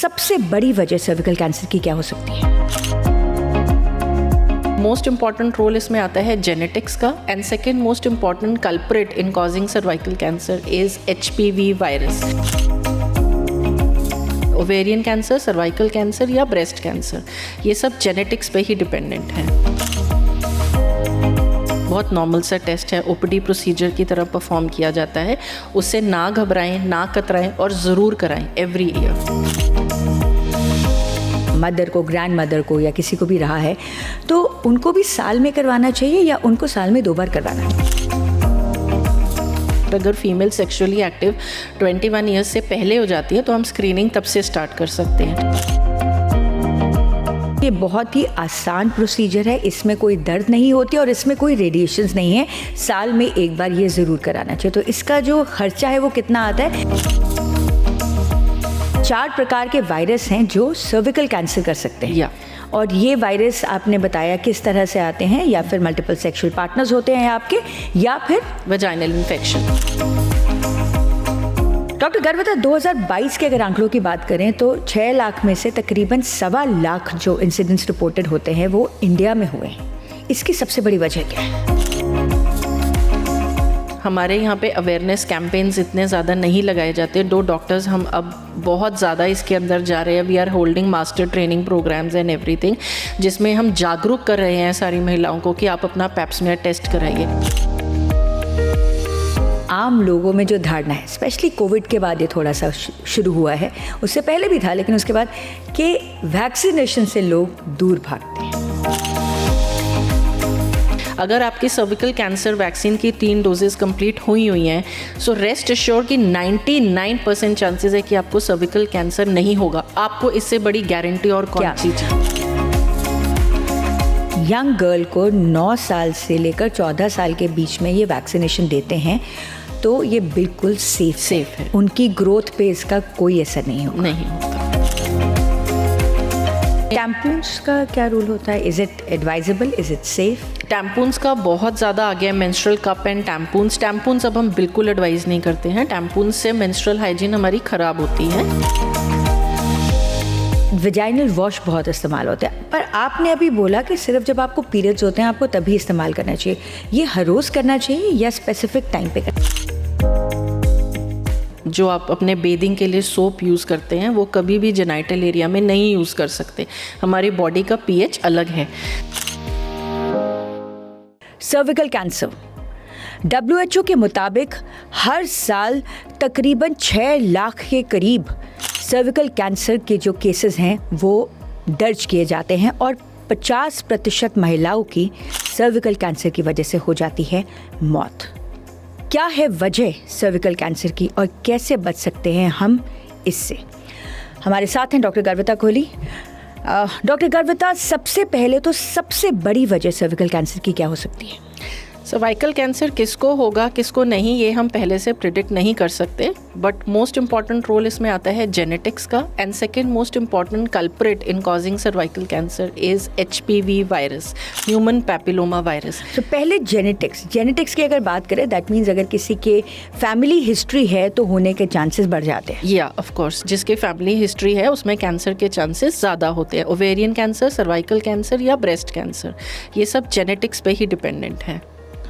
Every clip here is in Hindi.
सबसे बड़ी वजह सर्विकल कैंसर की क्या हो सकती है? मोस्ट इम्पॉर्टेंट रोल इसमें आता है जेनेटिक्स का, and second most important culprit in causing cervical cancer is HPV virus. Ovarian cancer, cervical cancer या ब्रेस्ट कैंसर, ये सब जेनेटिक्स पे ही डिपेंडेंट है। बहुत नॉर्मल सा टेस्ट है, OPD प्रोसीजर की तरह परफॉर्म किया जाता है। उससे ना घबराएं, ना कतराएं और ज़रूर कराएं एवरी ईयर। मदर को, ग्रैंड मदर को या किसी को भी रहा है तो उनको भी साल में करवाना चाहिए या उनको साल में 2 बार करवाना है? अगर फीमेल सेक्सुअली एक्टिव 21 ईयर्स से पहले हो जाती है तो हम स्क्रीनिंग तब से स्टार्ट कर सकते हैं। ये बहुत ही आसान प्रोसीजर है, इसमें कोई दर्द नहीं होती और इसमें कोई रेडिएशंस नहीं है। साल में 1 बार ये ज़रूर कराना चाहिए। तो इसका जो खर्चा है वो कितना आता है? 4 प्रकार के वायरस हैं जो सर्विकल कैंसर कर सकते हैं। और ये वायरस आपने बताया किस तरह से आते हैं, या फिर मल्टीपल सेक्सुअल पार्टनर्स होते हैं आपके, या फिर वजाइनल इन्फेक्शन। डॉक्टर गर्वता, 2022 के अगर आंकड़ों की बात करें तो 6 लाख में से तकरीबन 1.25 लाख जो इंसिडेंट्स रिपोर्टेड होते हैं वो इंडिया में हुए हैं। इसकी सबसे बड़ी वजह क्या है? हमारे यहाँ पे अवेयरनेस कैंपेन्स इतने ज़्यादा नहीं लगाए जाते। 2 डॉक्टर्स हम अब बहुत ज़्यादा इसके अंदर जा रहे हैं। We are holding master training programs and everything, जिसमें हम जागरूक कर रहे हैं सारी महिलाओं को कि आप अपना पैप्समियर टेस्ट कराइए। आम लोगों में जो धारणा है, स्पेशली कोविड के बाद ये थोड़ा सा शुरू हुआ है, उससे पहले भी था लेकिन उसके बाद, कि वैक्सीनेशन से लोग दूर भागते हैं। अगर आपकी सर्विकल कैंसर वैक्सीन की 3 डोजेस कंप्लीट हुई हैं, सो रेस्ट एश्योर कि 99% चांसेस है कि आपको सर्विकल कैंसर नहीं होगा। आपको इससे बड़ी गारंटी और कौन चीज है? यंग गर्ल को 9 साल से लेकर 14 साल के बीच में ये वैक्सीनेशन देते हैं तो ये बिल्कुल सेफ है। उनकी ग्रोथ पे इसका कोई असर नहीं होगा। टैम्पून्स का क्या रूल होता है? Is it advisable, is it safe? Tampons का बहुत ज़्यादा आ गया, मेंस्ट्रुअल कप एंड टैम्पून्स अब हम बिल्कुल एडवाइज़ नहीं करते हैं। टैम्पून्स से मेंस्ट्रुअल हाइजीन हमारी ख़राब होती है। वेजाइनल वॉश बहुत इस्तेमाल होता है, पर आपने अभी बोला कि सिर्फ जब आपको पीरियड्स होते हैं आपको तभी इस्तेमाल करना चाहिए। ये हर रोज़ करना चाहिए या स्पेसिफिक टाइम पे करना चाहिए? जो आप अपने बेदिंग के लिए सोप यूज़ करते हैं वो कभी भी जेनाइटल एरिया में नहीं यूज़ कर सकते। हमारी बॉडी का pH अलग है। सर्विकल कैंसर, WHO के मुताबिक हर साल तकरीबन 6 लाख के करीब सर्विकल कैंसर के जो केसेस हैं वो दर्ज किए जाते हैं और 50% महिलाओं की सर्विकल कैंसर की वजह से हो जाती है मौत। क्या है वजह सर्विकल कैंसर की और कैसे बच सकते हैं हम इससे? हमारे साथ हैं डॉक्टर गर्वता कोहली। डॉक्टर गर्वता, सबसे पहले तो सबसे बड़ी वजह सर्विकल कैंसर की क्या हो सकती है? सर्वाइकल कैंसर किसको होगा किसको नहीं ये हम पहले से प्रिडिक्ट नहीं कर सकते, बट मोस्ट इम्पॉर्टेंट रोल इसमें आता है जेनेटिक्स का, and second most important culprit in causing cervical cancer is HPV virus, human papilloma virus. तो पहले जेनेटिक्स की अगर बात करें, दैट मीन्स अगर किसी के फैमिली हिस्ट्री है तो होने के चांसेस बढ़ जाते हैं। या ऑफ कोर्स, जिसके फैमिली हिस्ट्री है उसमें कैंसर के चांसेस ज़्यादा होते हैं। ओवेरियन कैंसर, सर्वाइकल कैंसर या ब्रेस्ट कैंसर, ये सब जेनेटिक्स पे ही डिपेंडेंट है।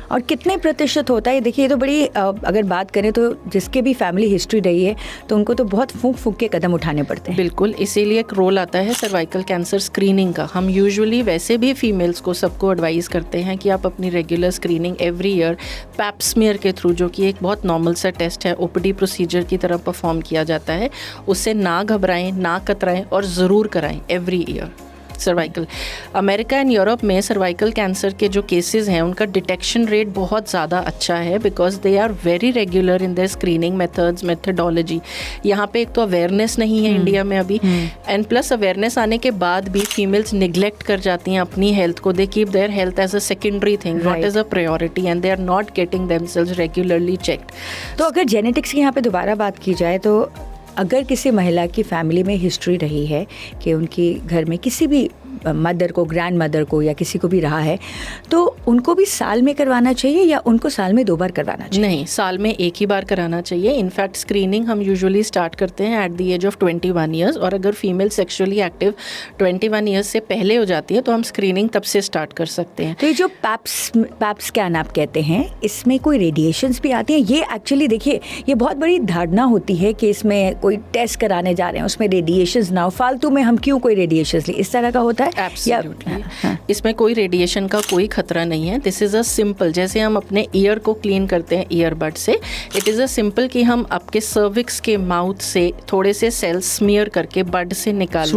और कितने प्रतिशत होता है? देखिए, ये तो बड़ी अगर बात करें तो जिसके भी फैमिली हिस्ट्री रही है तो उनको तो बहुत फूंक के कदम उठाने पड़ते हैं। बिल्कुल, इसीलिए एक रोल आता है सर्वाइकल कैंसर स्क्रीनिंग का। हम यूजुअली वैसे भी फीमेल्स को सबको एडवाइस करते हैं कि आप अपनी regular screening every year Pap smear के थ्रू, जो कि एक बहुत नॉर्मल सा टेस्ट है, OPD प्रोसीजर की तरह परफॉर्म किया जाता है, उससे ना घबराएं, ना कतराएं और ज़रूर कराएं every year cervical. America and Europe में सर्वाइकल कैंसर के जो केसेस हैं उनका डिटेक्शन रेट बहुत ज़्यादा अच्छा है, because they are very regular in their screening methods, methodology. यहाँ पे एक तो अवेयरनेस नहीं है इंडिया में अभी, एंड प्लस अवेयरनेस आने के बाद भी फीमेल्स निगलेक्ट कर जाती हैं अपनी हेल्थ को। They keep their health as a secondary thing, not as a priority, and they are not getting themselves regularly checked. तो अगर जेनेटिक्स की यहाँ पे दोबारा बात की जाए तो अगर किसी महिला की फैमिली में हिस्ट्री रही है कि उनकी घर में किसी भी मदर को, ग्रैंड मदर को या किसी को भी रहा है, तो उनको भी साल में करवाना चाहिए या उनको साल में 2 बार करवाना चाहिए? नहीं, साल में एक ही बार कराना चाहिए। इनफैक्ट स्क्रीनिंग हम यूजुअली स्टार्ट करते हैं at the age of 21 years, और अगर फीमेल सेक्सुअली एक्टिव 21 ईयर्स से पहले हो जाती है तो हम स्क्रीनिंग तब से स्टार्ट कर सकते हैं। तो ये जो पैप स्कैन आप कहते हैं, इसमें कोई रेडिएशंस भी आती हैं? ये एक्चुअली देखिए, ये बहुत बड़ी धारणा होती है कि इसमें कोई टेस्ट कराने जा रहे हैं, उसमें रेडिएशंस ना हो, फालतू में हम क्यों कोई रेडिएशंस ले, इस तरह का होता है? एब्सोल्युटली, इसमें कोई रेडिएशन का कोई खतरा नहीं है। दिस इज़ अ सिंपल, जैसे हम अपने ईयर को क्लीन करते हैं ईयरबड से, इट इज़ अ सिंपल कि हम आपके सर्विक्स के माउथ से थोड़े से सेल्स स्मीयर करके बड से निकाल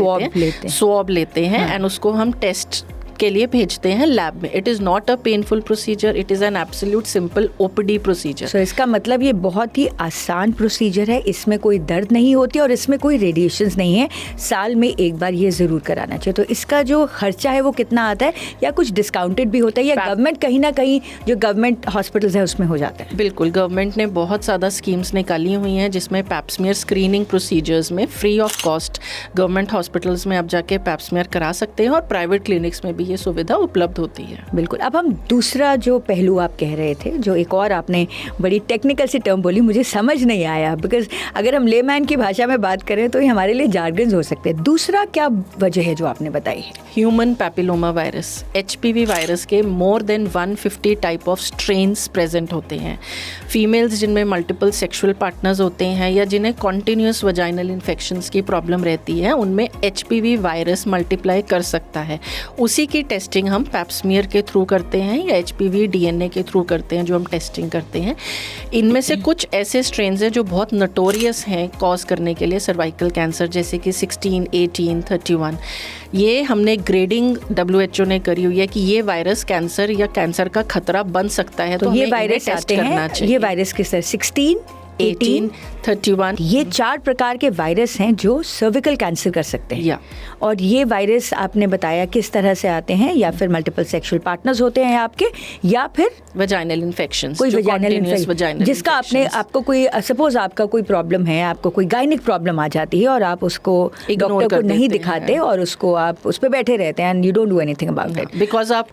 स्वॉब लेते हैं एंड उसको हम टेस्ट के लिए भेजते हैं लैब में। It is not a painful procedure, it is an absolute simple OPD procedure. So इसका मतलब ये बहुत ही आसान प्रोसीजर है, इसमें कोई दर्द नहीं होती और इसमें कोई रेडिएशंस नहीं है। साल में एक बार ये ज़रूर कराना चाहिए। तो इसका जो खर्चा है वो कितना आता है, या कुछ डिस्काउंटेड भी होता है, या गवर्नमेंट कहीं ना कहीं जो गवर्नमेंट हॉस्पिटल्स है उसमें हो जाता है? बिल्कुल, गवर्नमेंट ने बहुत ज़्यादा स्कीम्स निकाली हुई हैं जिसमें पैप्समियर स्क्रीनिंग प्रोसीजर्स में free of cost government hospitals में आप जाके पैप्समियर करा सकते हैं, और प्राइवेट क्लिनिक्स में भी ये सुविधा उपलब्ध होती है। बिल्कुल। अब हम दूसरा जो पहलू आप कह रहे थे, जो एक और आपने बड़ी टेक्निकल सी टर्म बोली, मुझे समझ नहीं आया, बिकॉज अगर हम लेमैन की भाषा में बात करें तो ये हमारे लिए जार्गन्स हो सकते हैं। दूसरा क्या वजह है जो आपने बताई है? Human papilloma virus, HPV virus के more than 150 type of strains present होते हैं। फीमेल्स जिनमें मल्टीपल सेक्सुअल पार्टनर्स होते हैं या जिन्हें कॉन्टिन्यूस वजाइनल इन्फेक्शंस की प्रॉब्लम रहती है, उनमें HPV वायरस मल्टीप्लाई कर सकता है। उसी की टेस्टिंग हम पैप्समियर के थ्रू करते हैं या HPV DNA के थ्रू करते हैं, जो हम टेस्टिंग करते हैं। इनमें से कुछ ऐसे स्ट्रेन्स हैं जो बहुत नोटोरियस हैं कॉज करने के लिए सर्वाइकल कैंसर, जैसे कि 16, 18, 31। ये हमने ग्रेडिंग WHO ने करी हुई है कि ये वायरस कैंसर या कैंसर का खतरा बन सकता है, तो ये वायरस आते हैं, ये वायरस किस तरह 16, 18, 31, ये 4 प्रकार के वायरस हैं जो सर्विकल कैंसर कर सकते हैं। और ये वायरस आपने बताया किस तरह से आते हैं, या फिर मल्टीपल सेक्सुअल पार्टनर्स होते हैं आपके, या फिर वजाइनल इन्फेक्शंस, कोई वजाइनल इन्फेक्शन जिसका आपको कोई, सपोज आपका कोई प्रॉब्लम है, आपको कोई गायनिक प्रॉब्लम आ जाती है और आप उसको डॉक्टर को नहीं दिखाते और उसको आप उस पर बैठे रहते हैं and you don't do anything about it, because आप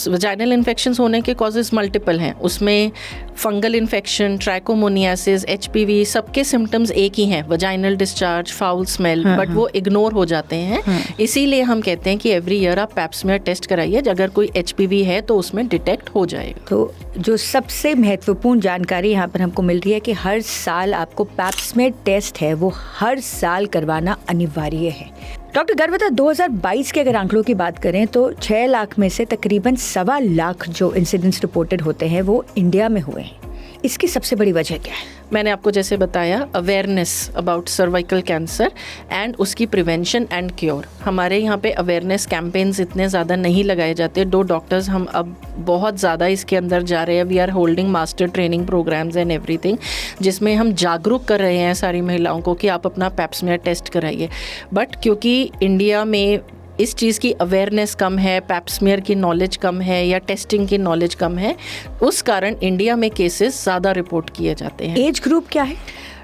वजाइनल इन्फेक्शंस होने के कॉजेज मल्टीपल हैं। उसमें फंगल इन्फेक्शन, ट्राइकोमोनियासिस, HPV, सबके सिम्टम्स एक ही हैं, vaginal discharge, foul smell, but वो इग्नोर हो जाते हैं। इसीलिए हम कहते हैं कि एवरी ईयर आप पैप्समियर टेस्ट कराइए, अगर कोई HPV है तो उसमें डिटेक्ट हो जाएगा। तो जो सबसे महत्वपूर्ण जानकारी यहाँ पर हमको मिल रही है कि हर साल आपको पैप्समियर टेस्ट है वो हर साल करवाना अनिवार्य है। डॉक्टर गर्वता, 2022 के अगर आंकड़ों की बात करें तो 6 लाख में से तकरीबन 1.25 लाख जो इंसिडेंट्स रिपोर्टेड होते हैं वो इंडिया में हुए हैं। इसकी सबसे बड़ी वजह क्या है? मैंने आपको जैसे बताया, awareness about cervical cancer and उसकी प्रिवेंशन एंड क्योर। हमारे यहाँ पे अवेयरनेस कैंपेन्स इतने ज़्यादा नहीं लगाए जाते। 2 डॉक्टर्स हम अब बहुत ज़्यादा इसके अंदर जा रहे हैं। We are holding master training programs and everything, जिसमें हम जागरूक कर रहे हैं सारी महिलाओं को कि आप अपना पैप्समियर टेस्ट कराइए। बट क्योंकि इंडिया में इस चीज़ की अवेयरनेस कम है, पैप्समियर की नॉलेज कम है या टेस्टिंग की नॉलेज कम है, उस कारण इंडिया में केसेस ज़्यादा रिपोर्ट किए जाते हैं। एज ग्रुप क्या है?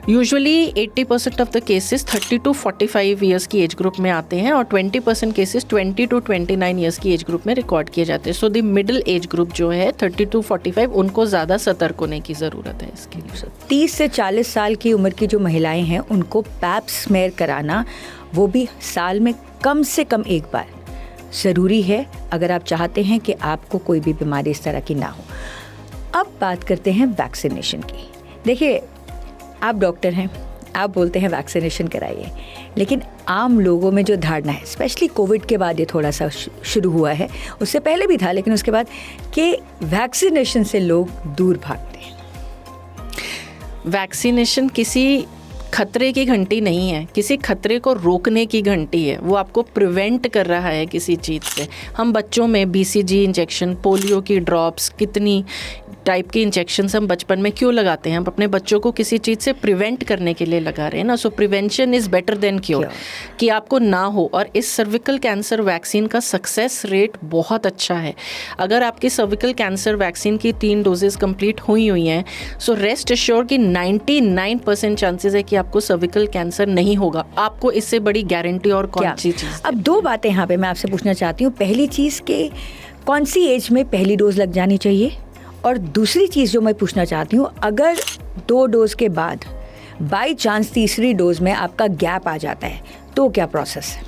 Usually 80% of the cases 30 to 45 years की एज ग्रुप में आते हैं और 20% केसेस 20 to 29 ईयर्स की एज ग्रुप में रिकॉर्ड किए जाते हैं। So the middle age group जो है 30 to 45, उनको ज़्यादा सतर्क होने की ज़रूरत है इसके लिए। 30 से 40 साल की उम्र की जो महिलाएं हैं उनको पैप्समियर कराना, वो भी साल में कम से कम एक बार ज़रूरी है, अगर आप चाहते हैं कि आपको कोई भी बीमारी इस तरह की ना हो। अब बात करते हैं वैक्सीनेशन की। देखिए, आप डॉक्टर हैं, आप बोलते हैं वैक्सीनेशन कराइए, लेकिन आम लोगों में जो धारणा है, स्पेशली कोविड के बाद ये थोड़ा सा शुरू हुआ है, उससे पहले भी था लेकिन उसके बाद, कि वैक्सीनेशन से लोग दूर भागते हैं। वैक्सीनेशन किसी खतरे की घंटी नहीं है, किसी खतरे को रोकने की घंटी है। वो आपको प्रिवेंट कर रहा है किसी चीज़ से। हम बच्चों में BCG इंजेक्शन, पोलियो की ड्रॉप्स, कितनी टाइप के इंजेक्शंस हम बचपन में क्यों लगाते हैं? हम अपने बच्चों को किसी चीज़ से प्रिवेंट करने के लिए लगा रहे हैं ना। सो prevention is better than cure, कि आपको ना हो। और इस सर्विकल कैंसर वैक्सीन का सक्सेस रेट बहुत अच्छा है। अगर आपकी सर्विकल कैंसर वैक्सीन की 3 डोजेज़ कंप्लीट हुई हैं, सो रेस्ट एश्योर कि 99% चांसेस है कि आपको सर्विकल कैंसर नहीं होगा। आपको इससे बड़ी गारंटी और कौन सी चीज़? अब दो बातें यहाँ पे मैं आपसे पूछना चाहती हूँ। पहली चीज़ कि कौन सी एज में पहली डोज लग जानी चाहिए, और दूसरी चीज़ जो मैं पूछना चाहती हूँ, अगर 2 डोज के बाद बाई चांस तीसरी डोज में आपका गैप आ जाता है तो क्या प्रोसेस है?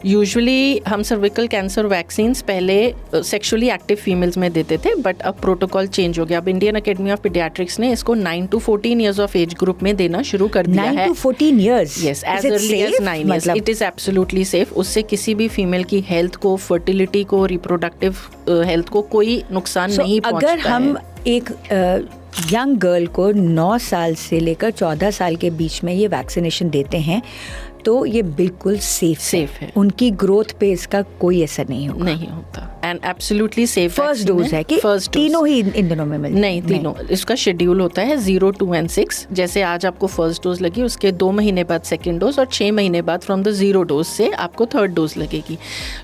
यूजुअली हम सर्विकल कैंसर वैक्सीन्स पहले सेक्सुअली एक्टिव फीमेल्स में देते थे, बट अब प्रोटोकॉल चेंज हो गया। अब इंडियन अकेडमी ऑफ पीडियाट्रिक्स ने इसको 9 to 14 years of age group में देना शुरू कर दिया है। 9 to 14 years? Yes, as early age 9 years. It is absolutely safe. उससे किसी भी फीमेल की हेल्थ को, फर्टिलिटी को, रिप्रोडक्टिव हेल्थ को कोई नुकसान नहीं पहुंचता है। अगर हम एक यंग गर्ल को 9 साल से लेकर 14 साल के बीच में ये वैक्सीनेशन देते हैं तो ये बिल्कुल सेफ है। उनकी ग्रोथ पे इसका कोई असर नहीं होता and absolutely safe. First dose है कि तीनों ही इन दिनों में मिलते? नहीं, तीनों। इसका शेड्यूल होता है 0, 2 and 6। जैसे आज आपको फर्स्ट डोज लगी, उसके 2 महीने बाद सेकेंड डोज, और 6 महीने बाद फ्रॉम द 0 डोज से आपको थर्ड डोज लगेगी।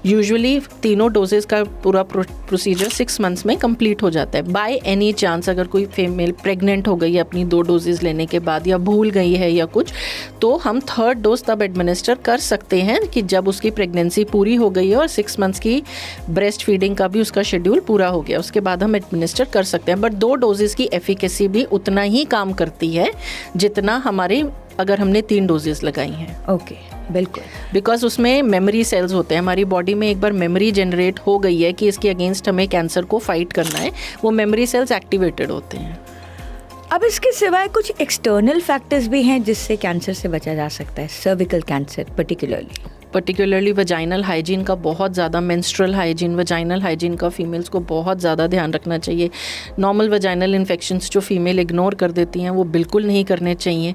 यूजुअली तीनों डोजेस का पूरा प्रोसीजर 6 मंथ्स में कंप्लीट हो जाता है। बाय एनी चांस अगर कोई फीमेल प्रेग्नेंट हो गई है अपनी 2 डोजेज लेने के बाद, या भूल गई है या कुछ, तो हम थर्ड डोज तब एडमिनिस्टर कर सकते हैं कि जब उसकी प्रेगनेंसी पूरी हो गई है और 6 मंथ्स की ब्रेस्ट फीडिंग का भी उसका शेड्यूल पूरा हो गया, उसके बाद हम एडमिनिस्टर कर सकते हैं। बट 2 डोजेस की एफिकेसी भी उतना ही काम करती है जितना हमारे अगर हमने 3 डोजेस लगाई हैं। ओके, बिल्कुल। बिकॉज उसमें मेमोरी सेल्स होते हैं। हमारी बॉडी में एक बार मेमोरी जनरेट हो गई है कि इसके अगेंस्ट हमें कैंसर को फाइट करना है, वो मेमोरी सेल्स एक्टिवेटेड होते हैं। अब इसके सिवाय कुछ एक्सटर्नल फैक्टर्स भी हैं जिससे कैंसर से बचा जा सकता है, cervical cancer particularly vaginal hygiene का बहुत ज़्यादा, मेंस्ट्रुअल हाइजीन, वजाइनल हाइजीन का फीमेल्स को बहुत ज़्यादा ध्यान रखना चाहिए। नॉर्मल वजाइनल इन्फेक्शंस जो फीमेल इग्नोर कर देती हैं वो बिल्कुल नहीं करने चाहिए।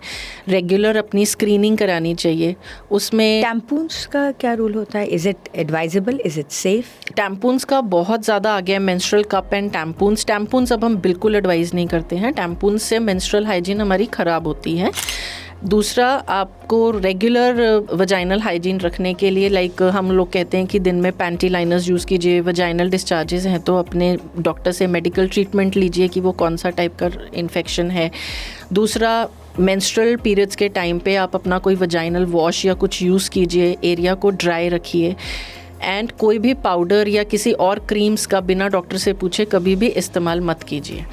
रेगुलर अपनी स्क्रीनिंग करानी चाहिए। उसमें टैम्पून्स का क्या रूल होता है? Is it advisable, is it safe? Tampons का बहुत ज़्यादा आ गया, मेंस्ट्रुअल कप एंड टैम्पून्स अब हम बिल्कुल एडवाइज़ नहीं करते हैं। टैम्पून्स से मेंस्ट्रुअल हाइजीन हमारी ख़राब होती है। दूसरा, आपको रेगुलर वजाइनल हाइजीन रखने के लिए, लाइक हम लोग कहते हैं कि दिन में पैंटी लाइनर्स यूज़ कीजिए। वजाइनल डिस्चार्जेस हैं तो अपने डॉक्टर से मेडिकल ट्रीटमेंट लीजिए कि वो कौन सा टाइप का इन्फेक्शन है। दूसरा, मेंस्ट्रुअल पीरियड्स के टाइम पे आप अपना कोई वजाइनल वॉश या कुछ यूज़ कीजिए, एरिया को ड्राई रखिए। एंड कोई भी पाउडर या किसी और क्रीम्स का बिना डॉक्टर से पूछे कभी भी इस्तेमाल मत कीजिए।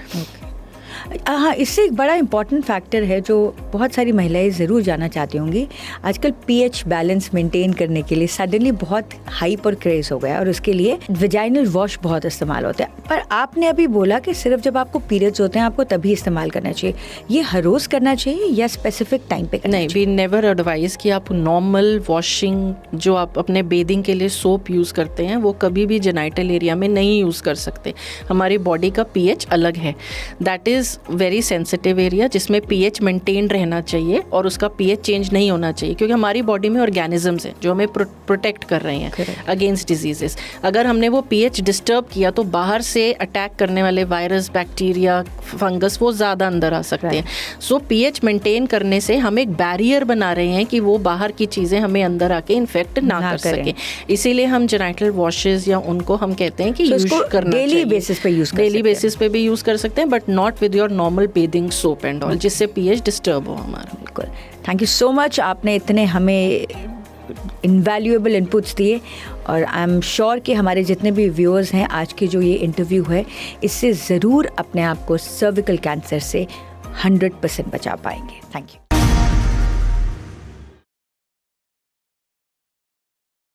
हाँ, इससे एक बड़ा इम्पॉर्टेंट फैक्टर है जो बहुत सारी महिलाएं ज़रूर जानना चाहती होंगी। आजकल पीएच बैलेंस मेंटेन करने के लिए सडनली बहुत हाइप और क्रेज़ हो गया और उसके लिए वजाइनल वॉश बहुत इस्तेमाल होता है। पर आपने अभी बोला कि सिर्फ जब आपको पीरियड्स होते हैं आपको तभी इस्तेमाल करना चाहिए। ये हर रोज़ करना चाहिए या स्पेसिफिक टाइम पे करना चाहिए? वी नेवर एडवाइज कि आप नॉर्मल वॉशिंग जो आप अपने बेदिंग के लिए सोप यूज़ करते हैं वो कभी भी जेनाइटल एरिया में नहीं यूज़ कर सकते। हमारी बॉडी का पीएच अलग है। That is very sensitive area जिसमें पीएच मेंटेन रहना चाहिए और उसका पीएच चेंज नहीं होना चाहिए, क्योंकि हमारी बॉडी में ऑर्गेनिजम्स हैं जो हमें प्रोटेक्ट कर रहे हैं अगेंस्ट डिजीजेस। अगर हमने वो पीएच डिस्टर्ब किया तो बाहर से अटैक करने वाले वायरस, बैक्टीरिया, फंगस वो ज़्यादा अंदर आ सकते हैं। सो पीएच मेंटेन करने से हम एक बैरियर बना रहे हैं कि वो बाहर की चीज़ें हमें अंदर आके इन्फेक्ट ना कर सकें। इसीलिए हम जेनाइटल वॉशेस या उनको हम कहते हैं कि यूज करना चाहिए। डेली बेसिस पे भी यूज़ कर सकते हैं, but not with your normal bathing soap and all, जिससे पीएच डिस्टर्ब हो हमारा। बिल्कुल। थैंक यू सो मच, आपने इतने हमें इनवैल्यूएबल इनपुट्स दिए और आई एम श्योर कि हमारे जितने भी व्यूअर्स हैं आज की जो ये इंटरव्यू है इससे ज़रूर अपने आप को सर्विकल कैंसर से 100% बचा पाएंगे। Thank you.